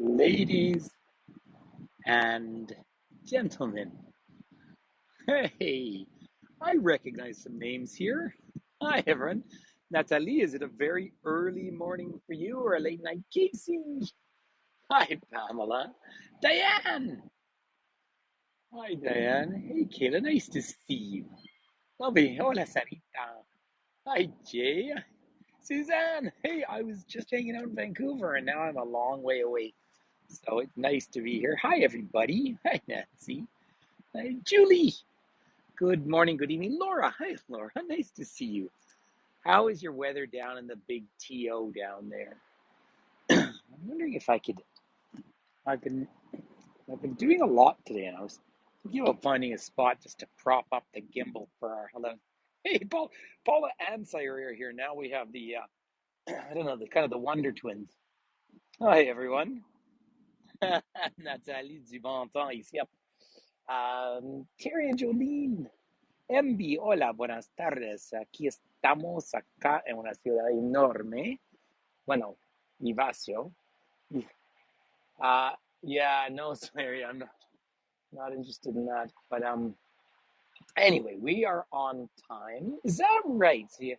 Ladies and gentlemen, hey, I recognize some names here. Hi, everyone. Natalie, is it a very early morning for you or a late night, Casey? Hi, Pamela. Diane. Hi, Diane. Hey, Kayla, nice to see you. Lovely. Hola, Sarita. Hi, Jay. Suzanne. Hey, I was just hanging out in Vancouver and now I'm a long way away. So it's nice to be here. Hi, everybody. Hi, Nancy. Hi, Julie. Good morning, good evening. Laura. Hi, Laura. Nice to see you. How is your weather down in the big TO down there? I'm wondering if I could. I've been I've been doing a lot today, and I was thinking about finding a spot just to prop up the gimbal for our hello. Hey, Paula and Sayuri are here. Now we have the I don't know, the kind of the Wonder Twins. Hi, everyone. Nathalie du bon temps ici. Terry and Jolene. MB, hola, buenas tardes. Aquí estamos acá en una ciudad enorme. Bueno, Vivacio. Uh, yeah, no, sorry, I'm not interested in that. But anyway, we are on time. Is that right? Sí.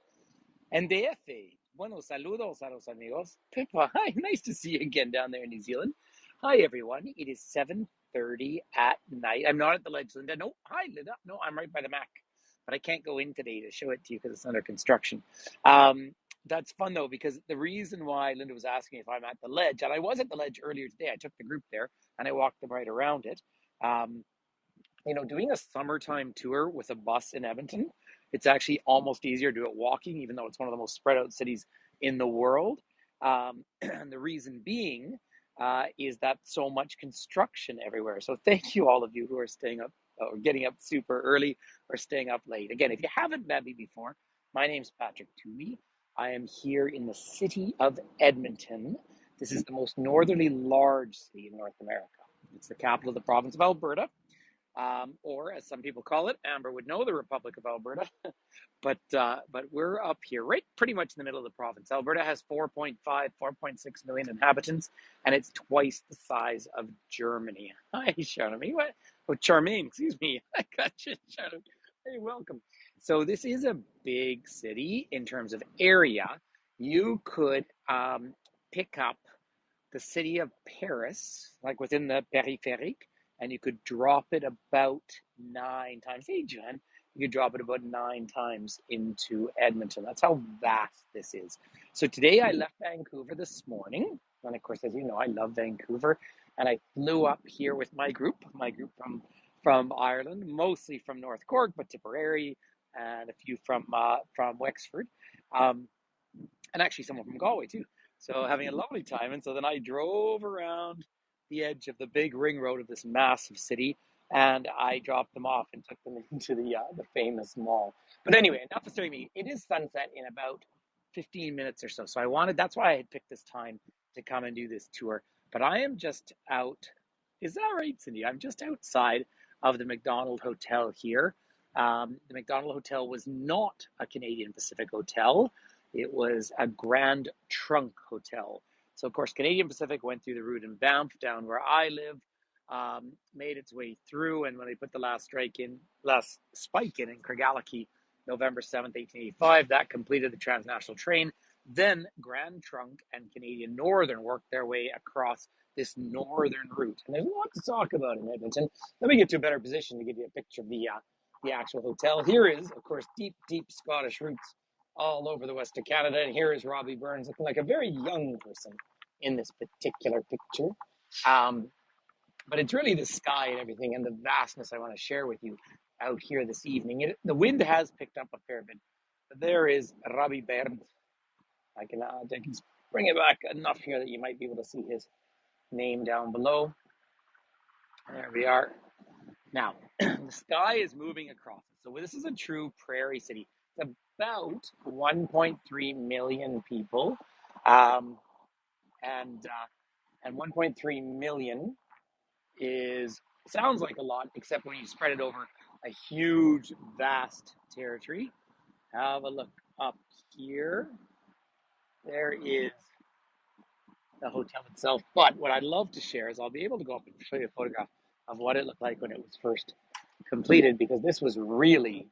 NDF. Bueno, saludos a los amigos. Pippa, hi, nice to see you again down there in New Zealand. Hi, everyone. It is 7:30 at night. I'm not at the ledge, Linda. No, hi, Linda. No, I'm right by the Mac. But I can't go in today to show it to you because it's under construction. That's fun, though, because the reason why Linda was asking if I'm at the ledge, and I was at the ledge earlier today. I took the group there, and I walked them right around it. Um, doing a summertime tour with a bus in Edmonton, it's actually almost easier to do it walking, even though it's one of the most spread out cities in the world. And the reason being is that so much construction everywhere. So thank you, all of you who are staying up or getting up super early or staying up late. Again, if you haven't met me before, my name's Patrick Toomey. I am here in the city of Edmonton. This is the most northerly large city in North America. It's the capital of the province of Alberta, or as some people call it, Amber would know, the Republic of Alberta. But we're up here, right, pretty much in the middle of the province. Alberta has 4.6 million inhabitants, and it's twice the size of Germany. Hi, Charlemagne. What? Oh, Charmaine, excuse me. I got you, Charlemagne. Hey, welcome. So this is a big city in terms of area. You could pick up the city of Paris, like within the peripheric, and you could drop it about 9 times. Hey, John, you could drop it about 9 times into Edmonton. That's how vast this is. So today I left Vancouver this morning, and of course, as you know, I love Vancouver, and I flew up here with my group from Ireland, mostly from North Cork, but Tipperary, and a few from Wexford, and actually someone from Galway too. So having a lovely time. And so then I drove around the edge of the big ring road of this massive city, and I dropped them off and took them into the famous mall. But anyway, enough of story me. It is sunset in about 15 minutes or so. So that's why I had picked this time to come and do this tour. But I am just out. Is that right, Cindy? I'm just outside of the McDonald Hotel here. The McDonald Hotel was not a Canadian Pacific hotel. It was a Grand Trunk hotel. So, of course, Canadian Pacific went through the route in Banff down where I live, made its way through, and when they put the last spike in Craigellachie, November 7th, 1885, that completed the transnational train. Then Grand Trunk and Canadian Northern worked their way across this northern route. And there's a lot to talk about in Edmonton. Let me get to a better position to give you a picture of the actual hotel. Here is, of course, deep, deep Scottish roots all over the west of Canada. And here is Robbie Burns looking like a very young person in this particular picture. But it's really the sky and everything and the vastness I want to share with you out here this evening. The wind has picked up a fair bit. But there is Robbie Burns. I can bring it back enough here that you might be able to see his name down below. There we are. Now, the sky is moving across it. So this is a true prairie city. It's about 1.3 million people. And 1.3 million sounds like a lot, except when you spread it over a huge, vast territory. Have a look up here. There is the hotel itself. But what I'd love to share is I'll be able to go up and show you a photograph of what it looked like when it was first completed, because this was really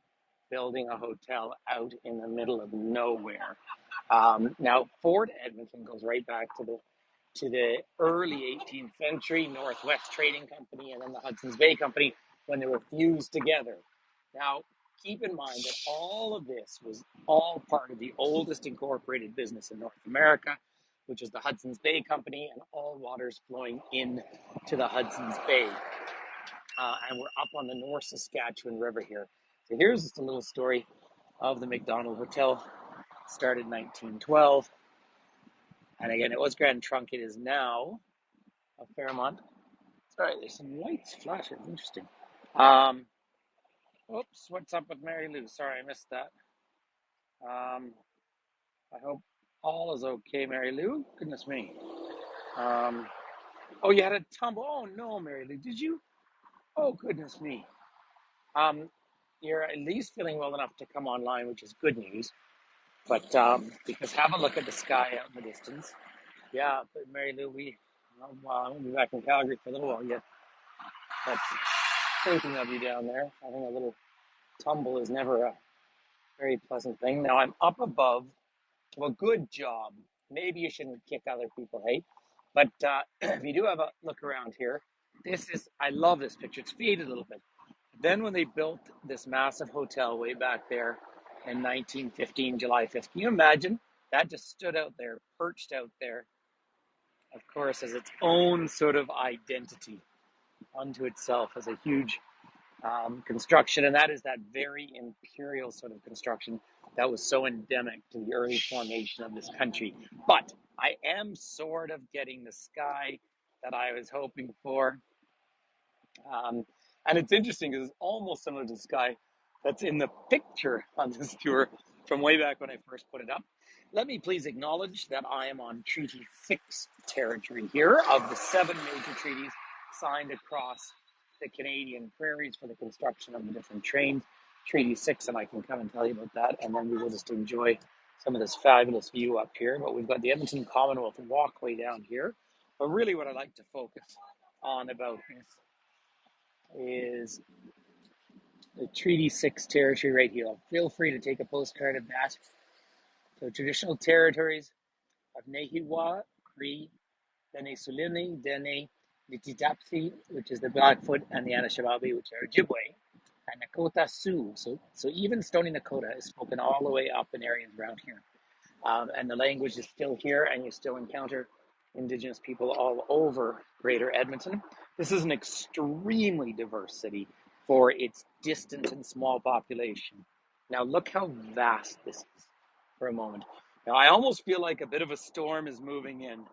building a hotel out in the middle of nowhere. Now, Fort Edmonton goes right back to the early 18th century, Northwest Trading Company, and then the Hudson's Bay Company when they were fused together. Now, keep in mind that all of this was all part of the oldest incorporated business in North America, which is the Hudson's Bay Company, and all waters flowing in to the Hudson's Bay. And we're up on the North Saskatchewan River here. So here's just a little story of the McDonald Hotel. Started in 1912. And again, it was Grand Trunk. It is now a Fairmont. Sorry, there's some lights flashing. Interesting. Oops, what's up with Mary Lou? Sorry, I missed that. I hope all is okay, Mary Lou. Goodness me. Oh, you had a tumble. Oh, no, Mary Lou. Did you? Oh, goodness me. You're at least feeling well enough to come online, which is good news. But because have a look at the sky out in the distance. Yeah, but Mary Lou, I'm going to be back in Calgary for a little while yet. But thinking of you down there, having a little tumble is never a very pleasant thing. Now I'm up above. Well, good job. Maybe you shouldn't kick other people, hey? But if you do have a look around here, I love this picture. It's faded a little bit. Then when they built this massive hotel way back there in 1915, July 5th, can you imagine? That just stood out there, perched out there, of course, as its own sort of identity unto itself, as a huge construction. And that is that very imperial sort of construction that was so endemic to the early formation of this country. But I am sort of getting the sky that I was hoping for. And it's interesting because it's almost similar to the sky that's in the picture on this tour from way back when I first put it up. Let me please acknowledge that I am on Treaty 6 territory here of the 7 major treaties signed across the Canadian prairies for the construction of the different trains. Treaty 6, and I can come and tell you about that, and then we will just enjoy some of this fabulous view up here. But we've got the Edmonton Commonwealth walkway down here. But really what I like to focus on about this is the Treaty 6 territory right here. Feel free to take a postcard of that. So traditional territories of Nehiwa, Cree, Dene Sulini, Dene Nititapsi, which is the Blackfoot, and the Anishinaabe, which are Ojibwe, and Nakota Sioux. So even Stony Nakota is spoken all the way up in areas around here. And the language is still here, and you still encounter Indigenous people all over Greater Edmonton. This is an extremely diverse city for its distant and small population. Now look how vast this is for a moment. Now I almost feel like a bit of a storm is moving in.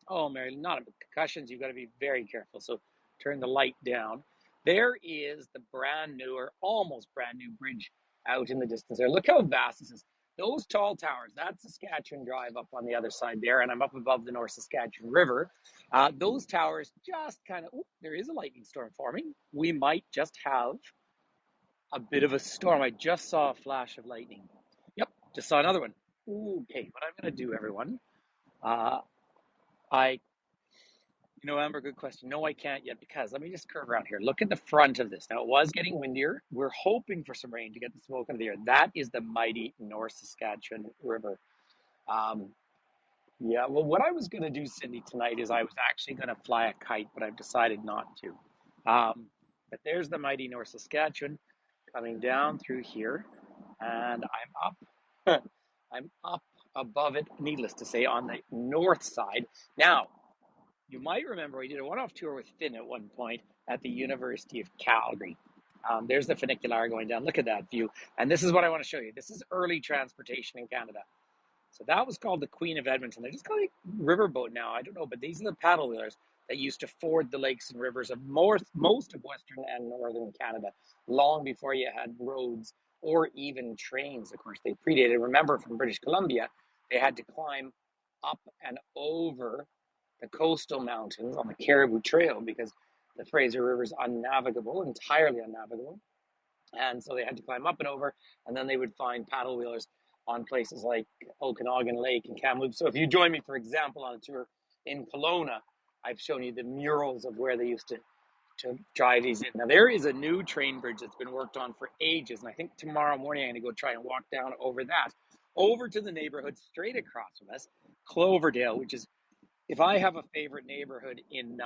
Oh, Mary, not concussions. You've got to be very careful. So turn the light down. There is the brand new, or almost brand new bridge out in the distance there. Look how vast this is. Those tall towers, that's Saskatchewan Drive up on the other side there, and I'm up above the North Saskatchewan River. Those towers just kind of, there is a lightning storm forming. We might just have a bit of a storm. I just saw a flash of lightning. Yep, just saw another one. Okay, what I'm going to do, everyone, Amber, good question. No, I can't yet, because let me just curve around here. Look at the front of this. Now, it was getting windier. We're hoping for some rain to get the smoke into the air. That is the mighty North Saskatchewan River. Yeah, well, what I was going to do, Cindy, tonight is I was actually going to fly a kite, but I've decided not to. But there's the mighty North Saskatchewan coming down through here, and I'm up above it, needless to say, on the north side. Now, you might remember we did a one-off tour with Finn at one point at the University of Calgary. There's the funicular going down. Look at that view. And this is what I want to show you. This is early transportation in Canada. So that was called the Queen of Edmonton. They're just called it riverboat now. I don't know, but these are the paddle wheelers that used to ford the lakes and rivers of most of Western and Northern Canada, long before you had roads or even trains. Of course, they predated. Remember, from British Columbia, they had to climb up and over the coastal mountains on the Caribou Trail because the Fraser River is unnavigable, entirely unnavigable. And so they had to climb up and over, and then they would find paddle wheelers on places like Okanagan Lake and Kamloops. So if you join me, for example, on a tour in Kelowna, I've shown you the murals of where they used to drive these in. Now, there is a new train bridge that's been worked on for ages, and I think tomorrow morning I'm going to go try and walk down over that, over to the neighborhood straight across from us, Cloverdale, which is, if I have a favorite neighborhood in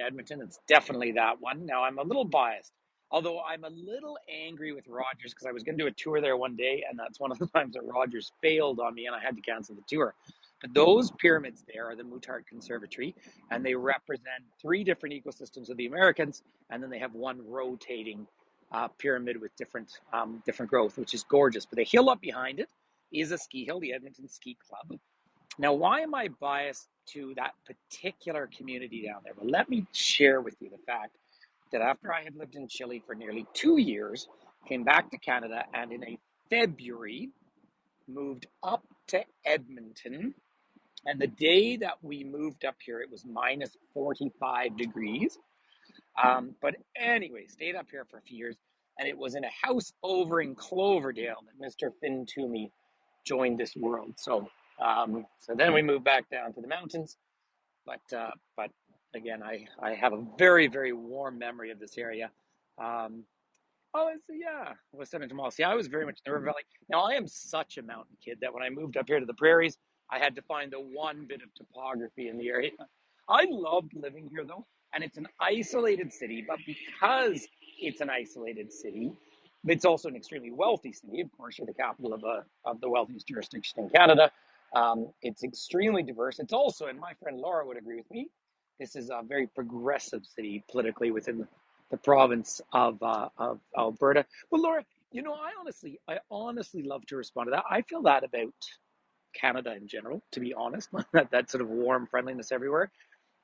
Edmonton, it's definitely that one. Now, I'm a little biased, although I'm a little angry with Rogers because I was going to do a tour there one day, and that's one of the times that Rogers failed on me, and I had to cancel the tour. But those pyramids there are the Mutart Conservatory, and they represent three different ecosystems of the Americans, and then they have one rotating pyramid with different growth, which is gorgeous. But the hill up behind it is a ski hill, the Edmonton Ski Club. Now, why am I biased to that particular community down there? Well, let me share with you the fact that after I had lived in Chile for nearly 2 years, came back to Canada, and in a February moved up to Edmonton. And the day that we moved up here, it was minus 45 degrees. But anyway, stayed up here for a few years, and it was in a house over in Cloverdale that Mr. Finn Toomey joined this world. So then we moved back down to the mountains. But again, I have a very, very warm memory of this area. Um, West Edmonton Mall. See, I was very much in the River Valley. Now, I am such a mountain kid that when I moved up here to the prairies, I had to find the one bit of topography in the area. I loved living here, though, and it's an isolated city, but because it's an isolated city, it's also an extremely wealthy city. Of course, you're the capital of the wealthiest jurisdiction in Canada. It's extremely diverse. It's also, and my friend Laura would agree with me, this is a very progressive city politically within the province of Alberta. Well, Laura, I honestly love to respond to that. I feel that about Canada in general, to be honest, that sort of warm friendliness everywhere.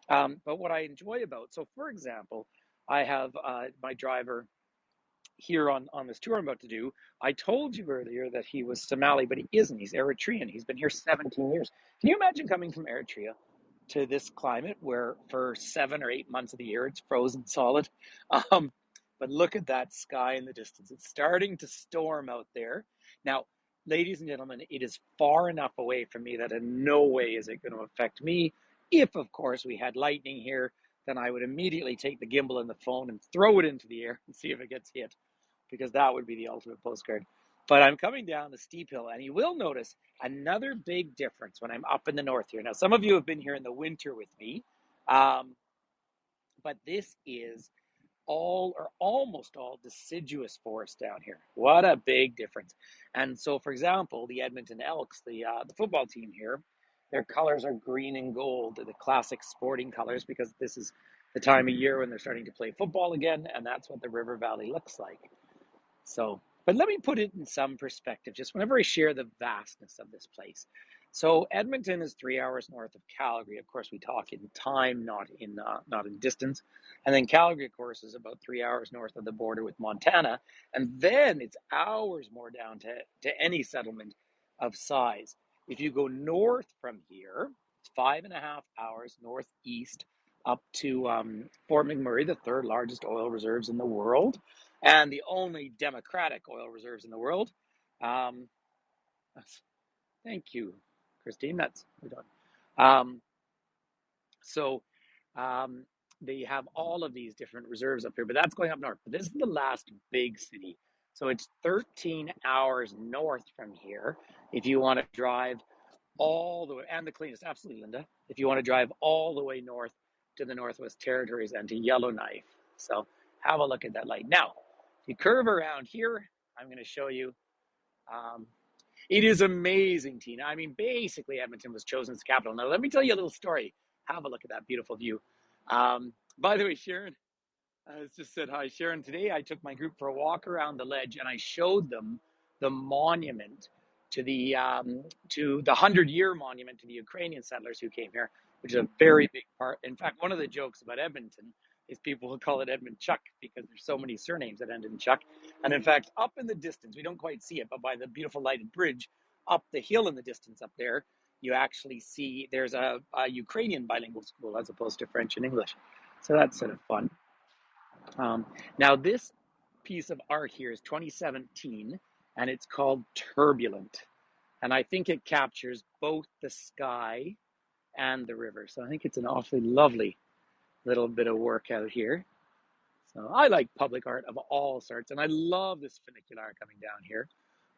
But what I enjoy about, so for example, I have my driver here on this tour I'm about to do. I told you earlier that he was Somali, but he isn't. He's Eritrean. He's been here 17 years. Can you imagine coming from Eritrea to this climate where for 7 or 8 months of the year it's frozen solid? Um, but look at that sky in the distance. It's starting to storm out there. Now, ladies and gentlemen, it is far enough away from me that in no way is it going to affect me. If, of course, we had lightning here, then I would immediately take the gimbal and the phone and throw it into the air and see if it gets hit, because that would be the ultimate postcard. But I'm coming down the steep hill, and you will notice another big difference when I'm up in the north here. Now, some of you have been here in the winter with me, um, but this is all or almost all deciduous forest down here. What a big difference. And so, for example, the Edmonton Elks, the football team here, their colors are green and gold, the classic sporting colors, because this is the time of year when they're starting to play football again, and that's what the River Valley looks like. So, but let me put it in some perspective, just whenever I share the vastness of this place. So Edmonton is 3 hours north of Calgary. Of course, we talk in time, not in distance. And then Calgary, of course, is about 3 hours north of the border with Montana. And then it's hours more down to any settlement of size. If you go north from here, it's 5.5 hours northeast up to Fort McMurray, the third largest oil reserves in the world and the only democratic oil reserves in the world. Um, Thank you, Christine. That's we're done. Um, so um, they have all of these different reserves up here, but that's going up north. But this is the last big city. So it's 13 hours north from here. If you want to drive all the way, and the cleanest, absolutely, Linda. If you want to drive all the way north to the Northwest Territories and to Yellowknife. So have a look at that light. Now, if you curve around here, I'm going to show you. Um, it is amazing, Tina. I mean, basically, Edmonton was chosen as the capital. Now, let me tell you a little story. Have a look at that beautiful view. By the way, Sharon, I just said hi, Sharon. Today, I took my group for a walk around the ledge, and I showed them the monument to the 100-year monument to the Ukrainian settlers who came here, which is a very big part. In fact, one of the jokes about Edmonton is people will call it Edmonchuck because there's so many surnames that end in Chuck. And in fact, up in the distance, we don't quite see it, but by the beautiful lighted bridge up the hill in the distance up there, you actually see there's a Ukrainian bilingual school as opposed to French and English. So that's sort of fun. Now, this piece of art here is 2017, and it's called Turbulent. And I think it captures both the sky and the river. So I think it's an awfully lovely little bit of work out here. So I like public art of all sorts, and I love this funicular coming down here.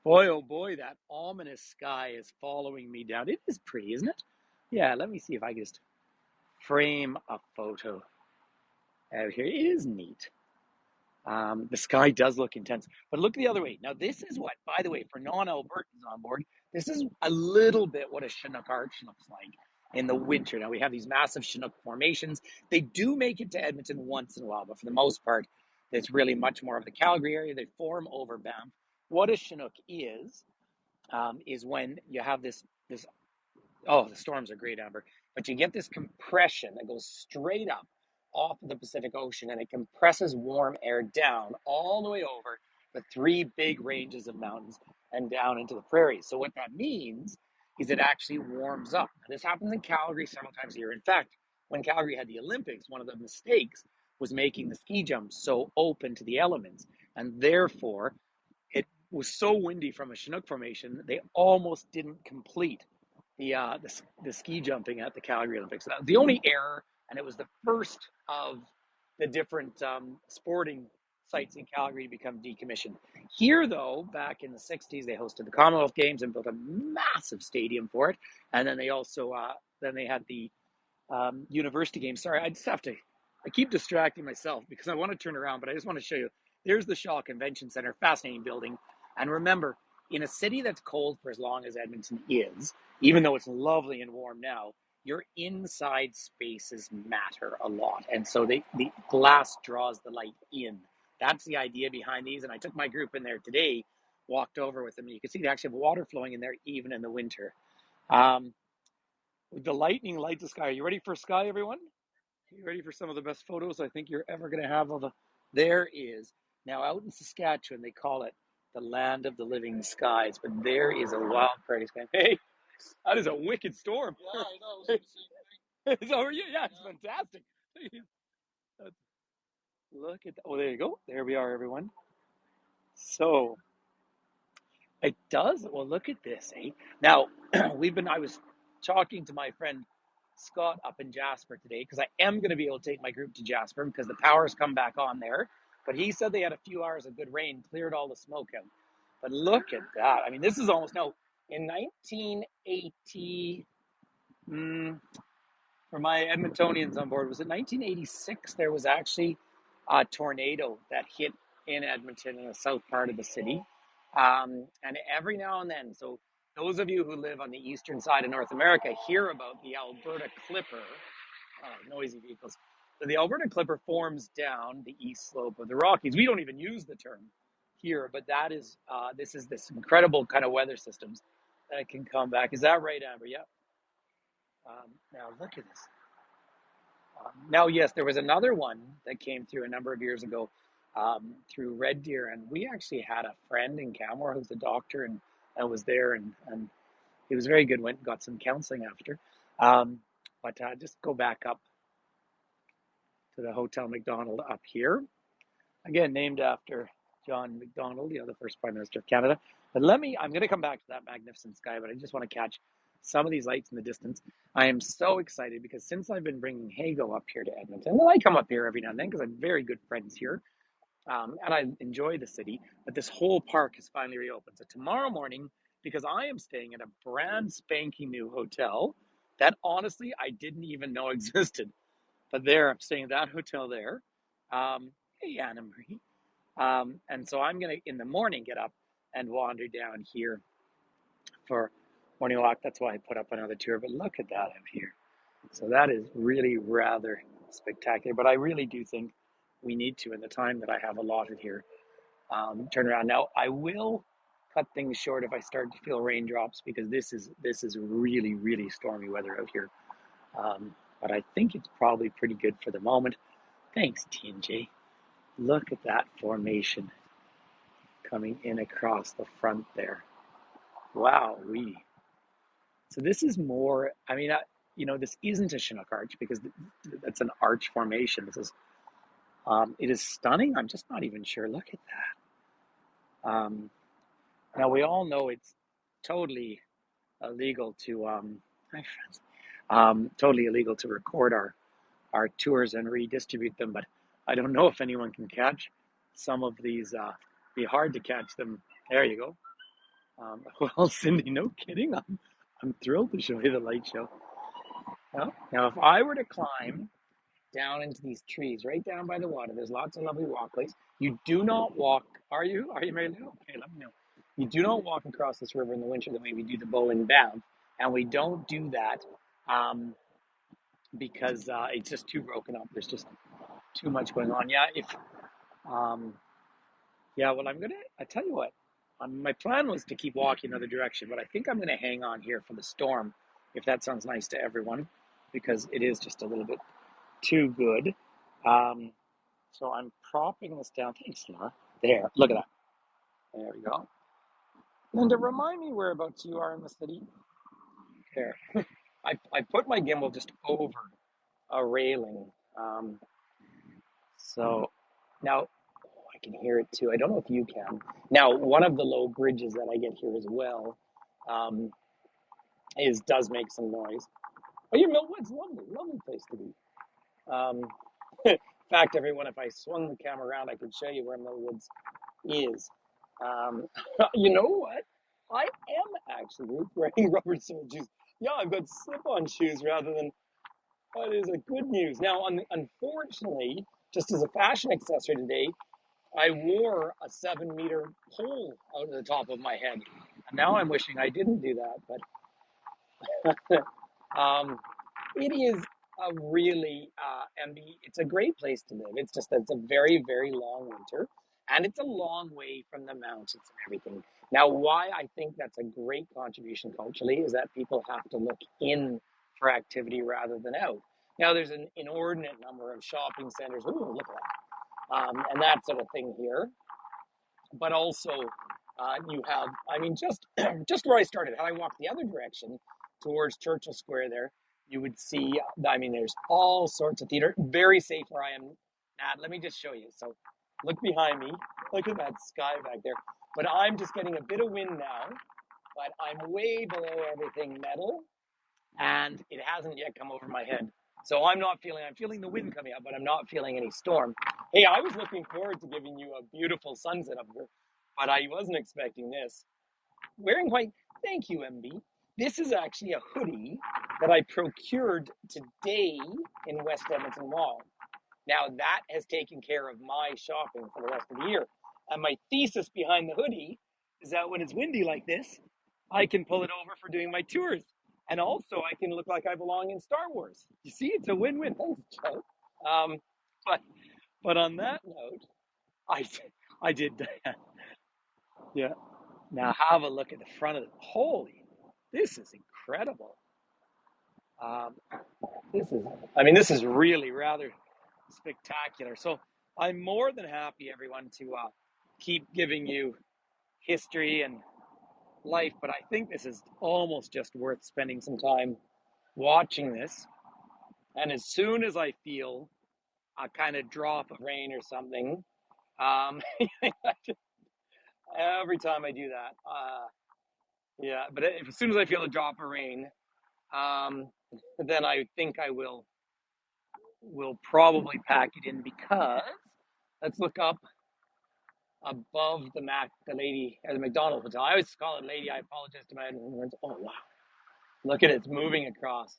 Boy, oh boy, that ominous sky is following me down. It is pretty, isn't it? Yeah, let me see if I can just frame a photo out here. It is neat. The sky does look intense, but look the other way. Now, this is what, by the way, for non-Albertans on board, this is a little bit what a Chinook arch looks like in the winter. Now, we have these massive Chinook formations. They do make it to Edmonton once in a while, but for the most part, it's really much more of the Calgary area. They form over Banff. What a Chinook is when you have this. Oh, the storms are great, Amber. But you get this compression that goes straight up off of the Pacific Ocean, and it compresses warm air down all the way over the three big ranges of mountains and down into the prairies. So what that means is it actually warms up. Now, this happens in Calgary several times a year. In fact, when Calgary had the Olympics, one of the mistakes was making the ski jumps so open to the elements, and therefore it was so windy from a Chinook formation, they almost didn't complete the ski jumping at the Calgary Olympics. That was the only error, and it was the first of the different sporting sites in Calgary to become decommissioned. Here, though, back in the 60s, they hosted the Commonwealth Games and built a massive stadium for it. And then they also then they had the university games. Sorry, I just have to. I keep distracting myself because I want to turn around, but I just want to show you. There's the Shaw Convention Center, fascinating building. And remember, in a city that's cold for as long as Edmonton is, even though it's lovely and warm now, your inside spaces matter a lot. And so the glass draws the light in. That's the idea behind these. And I took my group in there today, walked over with them. And you can see they actually have water flowing in there even in the winter. Um, the lightning lights the sky. Are you ready for sky, everyone? Are you ready for some of the best photos I think you're ever going to have of the... There is. Now, out in Saskatchewan, they call it the land of the living skies, but there is a wild prairie sky. Hey, that is a wicked storm. Yeah, I know. It's over you. Yeah, it's fantastic. Look at that. Oh, there you go. There we are, everyone. So it does. Well, look at this, eh? Now, I was talking to my friend Scott up in Jasper today because I am going to be able to take my group to Jasper because the power's come back on there. But he said they had a few hours of good rain, cleared all the smoke out. But look at that. I mean, this is almost, no, in 1980, for my Edmontonians on board, was it 1986? There was actually a tornado that hit in Edmonton in the south part of the city. And every now and then, so those of you who live on the eastern side of North America hear about the Alberta Clipper. Noisy vehicles. So the Alberta Clipper forms down the east slope of the Rockies. We don't even use the term here, but that is this incredible kind of weather systems that can come back. Is that right, Amber? Yeah. Now look at this. Now, yes, there was another one that came through a number of years ago through Red Deer, and we actually had a friend in Canmore who's a doctor and was there, and he was very good. Went and got some counseling after. But just go back up to the Hotel Macdonald up here. Again, named after John Macdonald, the first Prime Minister of Canada. But I'm going to come back to that magnificent sky, but I just want to catch some of these lights in the distance. I am so excited because since I've been bringing Hago up here to Edmonton, and I come up here every now and then because I'm very good friends here, and I enjoy the city, but this whole park has finally reopened. So tomorrow morning, because I am staying at a brand spanking new hotel that honestly I didn't even know existed, but there, I'm staying at that hotel there. Hey, Anna Marie. And so I'm going to, in the morning, get up and wander down here for morning walk. That's why I put up another tour. But look at that out here. So that is really rather spectacular. But I really do think we need to, in the time that I have allotted here, turn around. Now, I will cut things short if I start to feel raindrops because this is really, really stormy weather out here. But I think it's probably pretty good for the moment. Thanks, TNJ. Look at that formation coming in across the front there. Wow, so this is more, I mean, this isn't a Chinook arch because that's an arch formation. It is stunning. I'm just not even sure. Look at that. Now we all know it's totally illegal to hi friends, totally illegal to record our tours and redistribute them. But I don't know if anyone can catch some of these. Be hard to catch them. There you go. Well, Cindy, no kidding. I'm thrilled to show you the light show. Now, if I were to climb down into these trees, right down by the water, there's lots of lovely walkways. You do not walk. Are you? Are you married? Okay, let me know. You do not walk across this river in the winter the way we do the Bow and Banff, and we don't do that because it's just too broken up. There's just too much going on. Um, yeah. Well, I tell you what. My plan was to keep walking another direction, but I think I'm gonna hang on here for the storm, if that sounds nice to everyone, because it is just a little bit too good. Um, so I'm propping this down. Thanks, Laura. There, look at that. There we go. Linda, remind me whereabouts you are in the city. There. I put my gimbal just over a railing. Um, so now I can hear it too. I don't know if you can. Now, one of the low bridges that I get here as well um, does make some noise. Oh, you're Millwood's lovely, lovely place to be. Um, in fact, everyone, if I swung the camera around, I could show you where Millwoods is. Um, you know what? I am actually wearing rubber sole shoes. Yeah, I've got slip-on shoes rather than. That is a good news. Now, unfortunately, just as a fashion accessory today, I wore a 7-meter pole out of the top of my head. And now I'm wishing I didn't do that, but um, it is a really, it's a great place to live. It's just that it's a very, very long winter, and it's a long way from the mountains and everything. Now, why I think that's a great contribution culturally is that people have to look in for activity rather than out. Now, there's an inordinate number of shopping centers. Ooh, look at that. And that sort of thing here. But also, you have, I mean, just just where I started, had I walked the other direction towards Churchill Square there, you would see, I mean, there's all sorts of theater, very safe where I am. Let me just show you. So look behind me, look at that sky back there. But I'm just getting a bit of wind now, but I'm way below everything metal, and it hasn't yet come over my head. So I'm feeling the wind coming up, but I'm not feeling any storm. Hey, I was looking forward to giving you a beautiful sunset up here, but I wasn't expecting this. Wearing white, thank you, MB. This is actually a hoodie that I procured today in West Edmonton Mall. Now that has taken care of my shopping for the rest of the year. And my thesis behind the hoodie is that when it's windy like this, I can pull it over for doing my tours. And also I can look like I belong in Star Wars. You see, it's a win-win. Thanks, Joe. Um, but but on that note, I I did yeah. Now have a look at the front of it. Holy, this is incredible. Um, this is really rather spectacular. So I'm more than happy, everyone, to keep giving you history and life, but I think this is almost just worth spending some time watching this. And as soon as I feel a kind of drop of rain or something, um, every time I do that, yeah. But as soon as I feel a drop of rain, um, then I think I will probably pack it in because let's look up above the lady at the McDonald's hotel. I always call it lady. I apologize to my friends. Oh wow, look at it, it's moving across.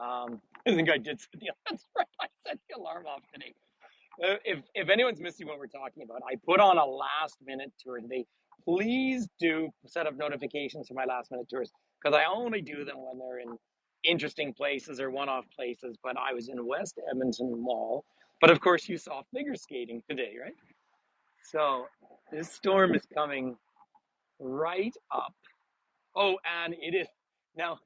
I think I did. Yeah, that's right. I set the alarm off today. If anyone's missing what we're talking about, I put on a last minute tour today. Please do set up notifications for my last minute tours because I only do them when they're in interesting places or one off places. But I was in West Edmonton Mall. But of course, you saw figure skating today, right? So this storm is coming right up. Oh, and it is now.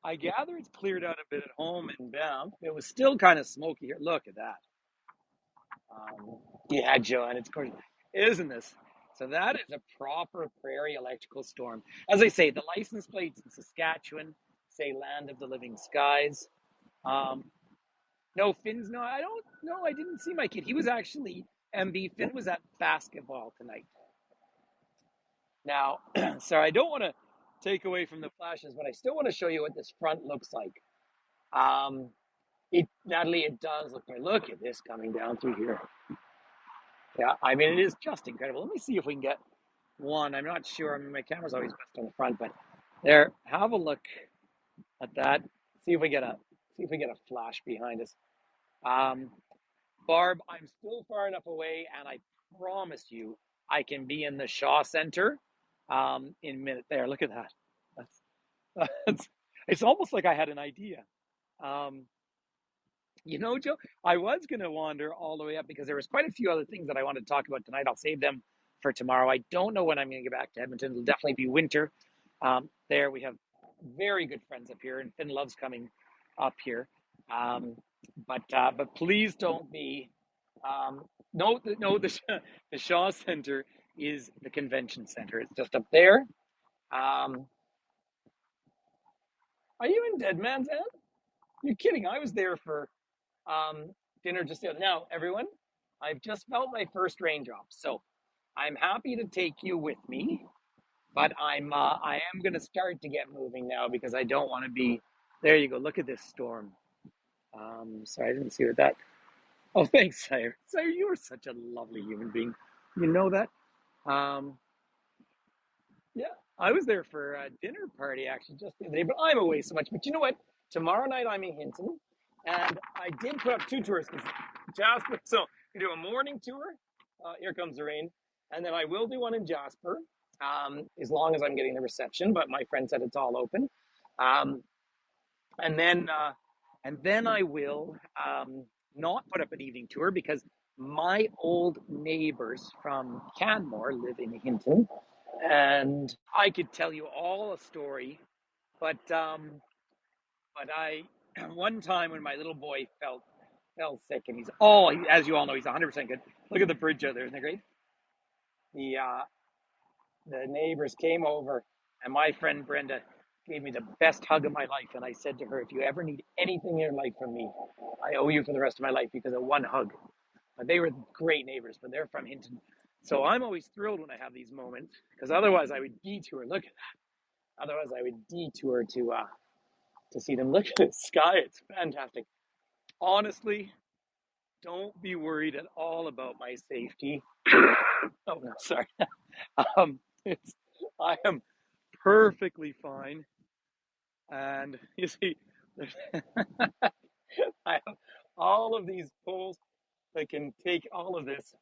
I gather it's cleared out a bit at home in Banff. It was still kind of smoky here. Look at that. Yeah, Joe, and it's gorgeous, isn't this? So that is a proper prairie electrical storm. As I say, the license plates in Saskatchewan say "Land of the Living Skies." Um, no, Finn's no. I don't know. I didn't see my kid. He was actually MB. Finn was at basketball tonight. Now, sorry, I don't want to take away from the flashes, but I still want to show you what this front looks like. Um, Natalie, it does look great. Look at this coming down through here. Yeah, I mean, it is just incredible. Let me see if we can get one. I'm not sure. I mean, my camera's always best on the front, but there, have a look at that. See if we get a flash behind us. Um, Barb, I'm still far enough away, and I promise you, I can be in the Shaw Center in a minute. There, look at that. That's it's almost like I had an idea. Um, Joe, I was going to wander all the way up because there was quite a few other things that I wanted to talk about tonight. I'll save them for tomorrow. I don't know when I'm going to get back to Edmonton. It'll definitely be winter. There we have very good friends up here, and Finn loves coming up here. Um, but please don't be. The Shaw Center is the convention center. It's just up there. Um, are you in Dead Man's End? You're kidding. I was there for dinner just the other. Now, everyone, I've just felt my first raindrops, so I'm happy to take you with me, but I am going to start to get moving now because I don't want to be. There you go. Look at this storm. Sorry, I didn't see what that. Oh, thanks, Sire. Sire, you are such a lovely human being. You know that. Um, Yeah, I was there for a dinner party actually just the other day, but I'm away so much. But you know what? Tomorrow night I'm in Hinton, and I did put up two tours because Jasper. So we do a morning tour. Here comes the rain, and then I will do one in Jasper, as long as I'm getting the reception. But my friend said it's all open, um, and then uh, and then I will not put up an evening tour because my old neighbors from Canmore live in Hinton, and I could tell you all a story, but I one time when my little boy fell sick, and as you all know, he's 100% good. Look at the bridge out there, isn't it great? The uh, the neighbors came over, and my friend Brenda gave me the best hug of my life, and I said to her, if you ever need anything in your life from me, I owe you for the rest of my life because of one hug. But they were great neighbors, but they're from Hinton. So I'm always thrilled when I have these moments because otherwise I would detour. Look at that. Otherwise I would detour to see them. Look at the sky. It's fantastic. Honestly, don't be worried at all about my safety. Oh no, sorry. It's I am perfectly fine. And you see, I have all of these poles that can take all of this.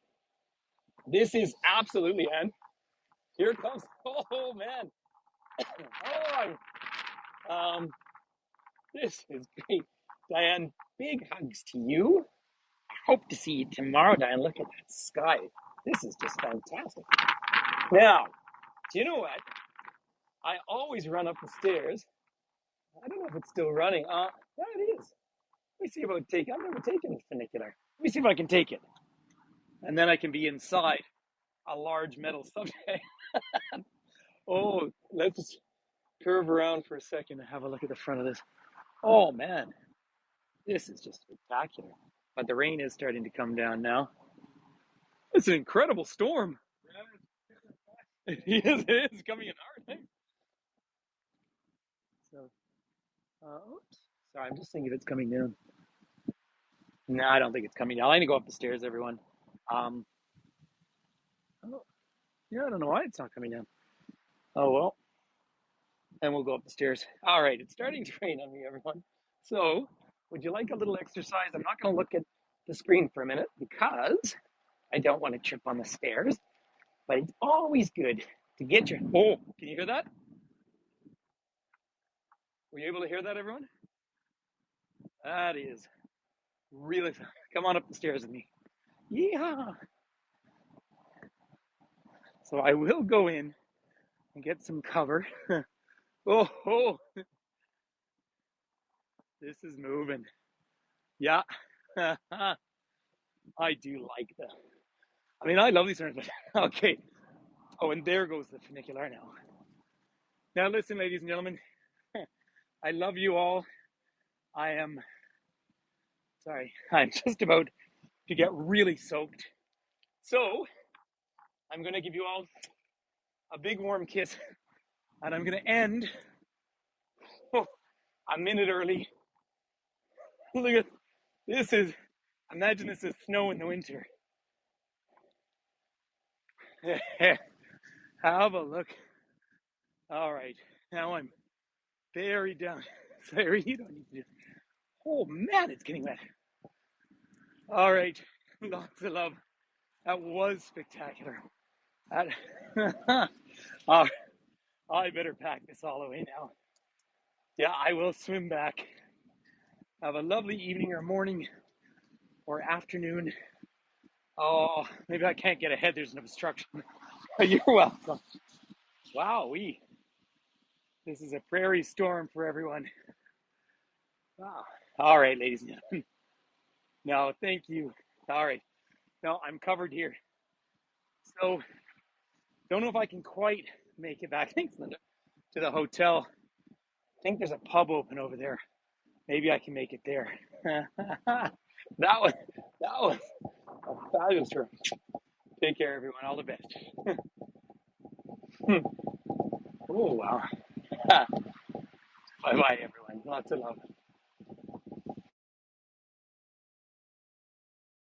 This is absolutely, and here it comes. Oh man. Oh, this is great. Diane, big hugs to you. Hope to see you tomorrow, Diane. Look at that sky. This is just fantastic. Now, do you know what? I always run up the stairs. I don't know if it's still running. Yeah, it is. Let me see if I can take it. I've never taken the funicular. Let me see if I can take it. And then I can be inside a large metal subject. Oh, let's just curve around for a second and have a look at the front of this. Oh, man. This is just spectacular. But the rain is starting to come down now. It's an incredible storm. It is coming in hard. So, oops. Sorry, I'm just thinking if it's coming down. No, I don't think it's coming down. I'm going to go up the stairs, everyone. Um, oh, yeah, I don't know why it's not coming down. Oh, well. And we'll go up the stairs. All right, it's starting to rain on me, everyone. So, would you like a little exercise? I'm not going to look at the screen for a minute because I don't want to trip on the stairs. But it's always good to get your. Oh, can you hear that? Were you able to hear that, everyone? That is really. Come on up the stairs with me. Yeah. So I will go in and get some cover. Oh, this is moving. Yeah. I do like that. I mean, I love these turns, but okay. Oh, and there goes the funicular now. Now, listen, ladies and gentlemen, I love you all. I'm just about to get really soaked. So, I'm going to give you all a big warm kiss And I'm going to end a minute early. Look at this is, imagine this is snow in the winter. Have a look. All right, now I'm very down. Sorry, you don't need to do. Oh man, it's getting wet. All right, lots of love. That was spectacular. That, uh, I better pack this all away now. Yeah, I will swim back. Have a lovely evening or morning or afternoon. Oh, maybe I can't get ahead. There's an obstruction. You're welcome. Wow, this is a prairie storm for everyone. Wow. All right, ladies and gentlemen. No, thank you. All right. No, I'm covered here. So, don't know if I can quite make it back. Thanks, Linda. To the hotel. I think there's a pub open over there. Maybe I can make it there. that was a fabulous trip. Take care, everyone. All the best. Oh wow. Bye bye, everyone. Lots of love.